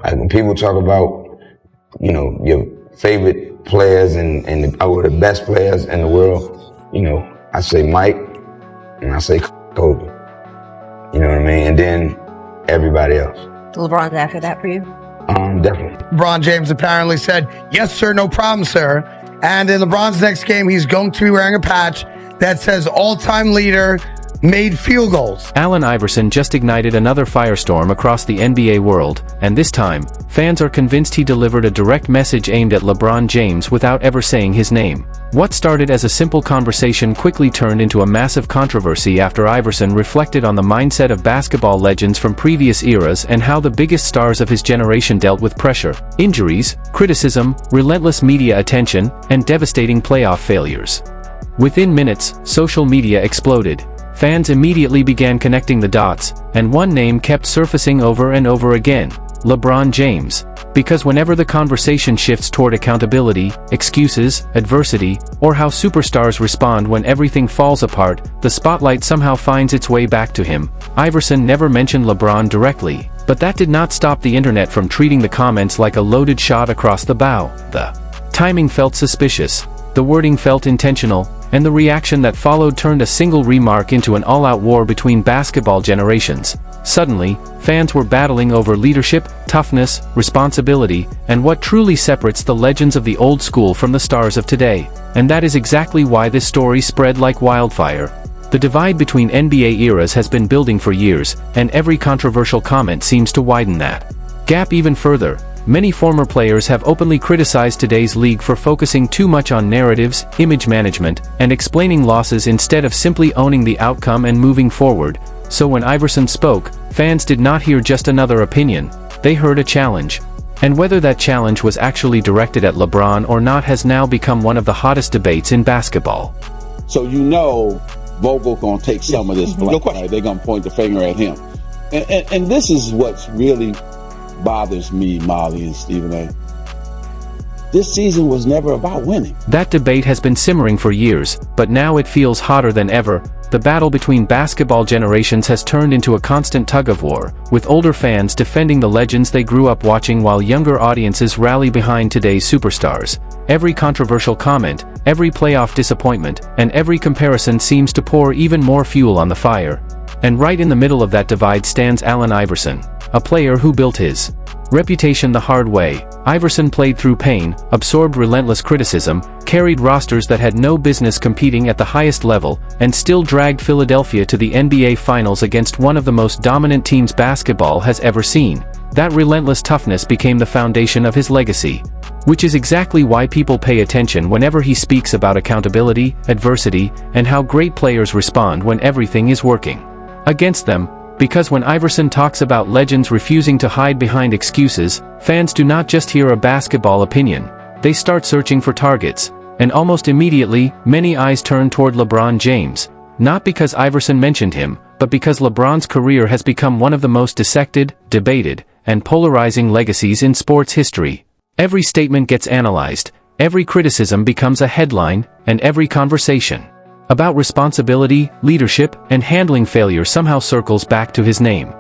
Like when people talk about, your favorite players or the best players in the world, I say Mike and I say Kobe. You know what I mean? And then everybody else. LeBron's after that for you? Definitely. LeBron James apparently said, "Yes, sir, no problem, sir." And in LeBron's next game, he's going to be wearing a patch that says all-time leader made field goals. Allen Iverson just ignited another firestorm across the NBA world, and this time, fans are convinced he delivered a direct message aimed at LeBron James without ever saying his name. What started as a simple conversation quickly turned into a massive controversy after Iverson reflected on the mindset of basketball legends from previous eras and how the biggest stars of his generation dealt with pressure, injuries, criticism, relentless media attention, and devastating playoff failures. Within minutes, social media exploded. Fans immediately began connecting the dots, and one name kept surfacing over and over again: LeBron James. Because whenever the conversation shifts toward accountability, excuses, adversity, or how superstars respond when everything falls apart, the spotlight somehow finds its way back to him. Iverson never mentioned LeBron directly, but that did not stop the internet from treating the comments like a loaded shot across the bow. The timing felt suspicious, the wording felt intentional, and the reaction that followed turned a single remark into an all-out war between basketball generations. Suddenly, fans were battling over leadership, toughness, responsibility, and what truly separates the legends of the old school from the stars of today. And that is exactly why this story spread like wildfire. The divide between NBA eras has been building for years, and every controversial comment seems to widen that gap even further. Many former players have openly criticized today's league for focusing too much on narratives, image management, and explaining losses instead of simply owning the outcome and moving forward. So when Iverson spoke, fans did not hear just another opinion, they heard a challenge. And whether that challenge was actually directed at LeBron or not has now become one of the hottest debates in basketball. So Vogel gonna take some of this blame, right? They're gonna point the finger at him. And this is what's really bothers me, Molly and Stephen A. This season was never about winning. That debate has been simmering for years, but now it feels hotter than ever. The battle between basketball generations has turned into a constant tug-of-war, with older fans defending the legends they grew up watching while younger audiences rally behind today's superstars. Every controversial comment, every playoff disappointment, and every comparison seems to pour even more fuel on the fire. And right in the middle of that divide stands Allen Iverson, a player who built his reputation the hard way. Iverson played through pain, absorbed relentless criticism, carried rosters that had no business competing at the highest level, and still dragged Philadelphia to the NBA Finals against one of the most dominant teams basketball has ever seen. That relentless toughness became the foundation of his legacy. Which is exactly why people pay attention whenever he speaks about accountability, adversity, and how great players respond when everything is working against them. Because when Iverson talks about legends refusing to hide behind excuses, fans do not just hear a basketball opinion, they start searching for targets. And almost immediately, many eyes turn toward LeBron James. Not because Iverson mentioned him, but because LeBron's career has become one of the most dissected, debated, and polarizing legacies in sports history. Every statement gets analyzed, every criticism becomes a headline, and every conversation about responsibility, leadership, and handling failure somehow circles back to his name.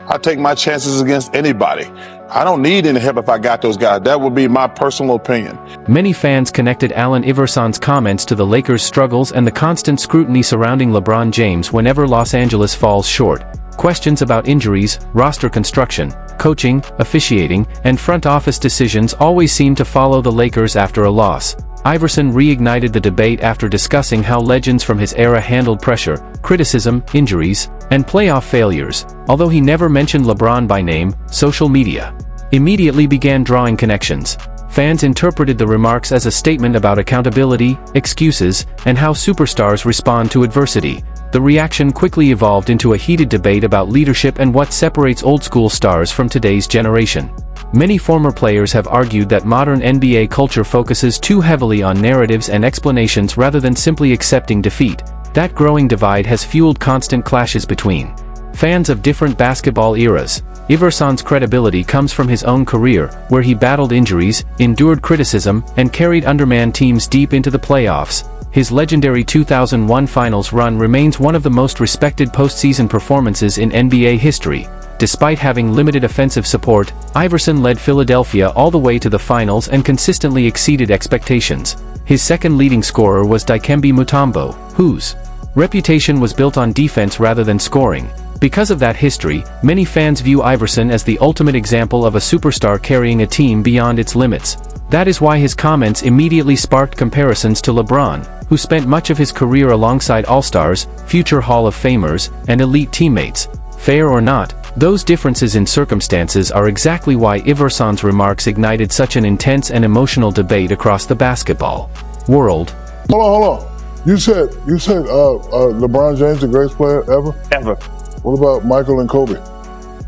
I take my chances against anybody. I don't need any help if I got those guys. That would be my personal opinion. Many fans connected Allen Iverson's comments to the Lakers' struggles and the constant scrutiny surrounding LeBron James whenever Los Angeles falls short. Questions about injuries, roster construction, coaching, officiating, and front office decisions always seem to follow the Lakers after a loss. Iverson reignited the debate after discussing how legends from his era handled pressure, criticism, injuries, and playoff failures. Although he never mentioned LeBron by name, social media immediately began drawing connections. Fans interpreted the remarks as a statement about accountability, excuses, and how superstars respond to adversity. The reaction quickly evolved into a heated debate about leadership and what separates old-school stars from today's generation. Many former players have argued that modern NBA culture focuses too heavily on narratives and explanations rather than simply accepting defeat. That growing divide has fueled constant clashes between fans of different basketball eras. Iverson's credibility comes from his own career, where he battled injuries, endured criticism, and carried undermanned teams deep into the playoffs. His legendary 2001 Finals run remains one of the most respected postseason performances in NBA history. Despite having limited offensive support, Iverson led Philadelphia all the way to the finals and consistently exceeded expectations. His second leading scorer was Dikembe Mutombo, whose reputation was built on defense rather than scoring. Because of that history, many fans view Iverson as the ultimate example of a superstar carrying a team beyond its limits. That is why his comments immediately sparked comparisons to LeBron, who spent much of his career alongside All-Stars, future Hall of Famers, and elite teammates. Fair or not, those differences in circumstances are exactly why Iverson's remarks ignited such an intense and emotional debate across the basketball world. Hold on. You said LeBron James the greatest player ever? Ever. What about Michael and Kobe?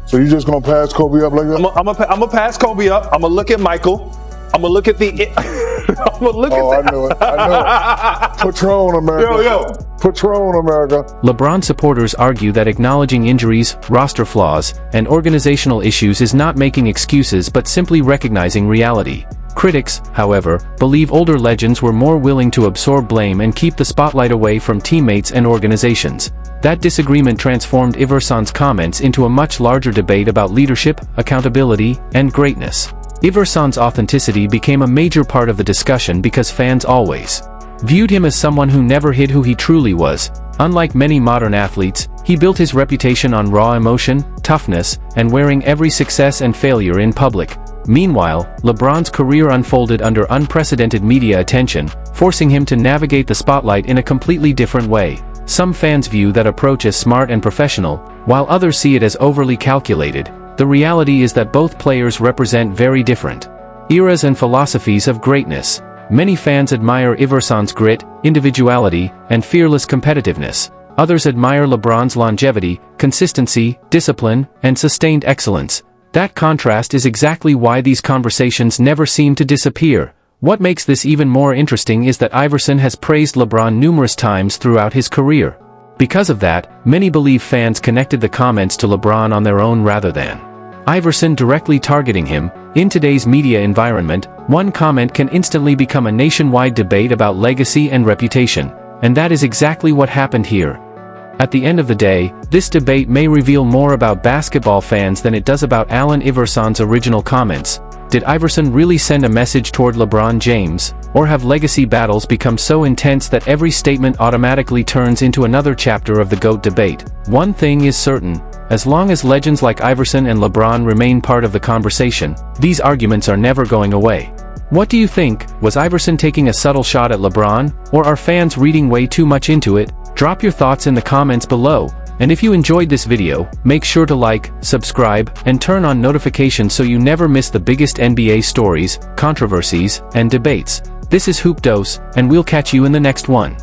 So you just gonna pass Kobe up like that? I'm gonna pass Kobe up. I'm gonna look at Michael. I'm gonna look at the. I'm gonna look at. I know it. Patron America. Yo. Patron America. LeBron supporters argue that acknowledging injuries, roster flaws, and organizational issues is not making excuses but simply recognizing reality. Critics, however, believe older legends were more willing to absorb blame and keep the spotlight away from teammates and organizations. That disagreement transformed Iverson's comments into a much larger debate about leadership, accountability, and greatness. Iverson's authenticity became a major part of the discussion because fans always viewed him as someone who never hid who he truly was. Unlike many modern athletes, he built his reputation on raw emotion, toughness, and wearing every success and failure in public. Meanwhile, LeBron's career unfolded under unprecedented media attention, forcing him to navigate the spotlight in a completely different way. Some fans view that approach as smart and professional, while others see it as overly calculated. The reality is that both players represent very different eras and philosophies of greatness. Many fans admire Iverson's grit, individuality, and fearless competitiveness. Others admire LeBron's longevity, consistency, discipline, and sustained excellence. That contrast is exactly why these conversations never seem to disappear. What makes this even more interesting is that Iverson has praised LeBron numerous times throughout his career. Because of that, many believe fans connected the comments to LeBron on their own rather than Iverson directly targeting him. In today's media environment, one comment can instantly become a nationwide debate about legacy and reputation, and that is exactly what happened here. At the end of the day, this debate may reveal more about basketball fans than it does about Allen Iverson's original comments. Did Iverson really send a message toward LeBron James, or have legacy battles become so intense that every statement automatically turns into another chapter of the GOAT debate? One thing is certain: as long as legends like Iverson and LeBron remain part of the conversation, these arguments are never going away. What do you think? Was Iverson taking a subtle shot at LeBron, or are fans reading way too much into it? Drop your thoughts in the comments below, and if you enjoyed this video, make sure to like, subscribe, and turn on notifications so you never miss the biggest NBA stories, controversies, and debates. This is Hoop Dose, and we'll catch you in the next one.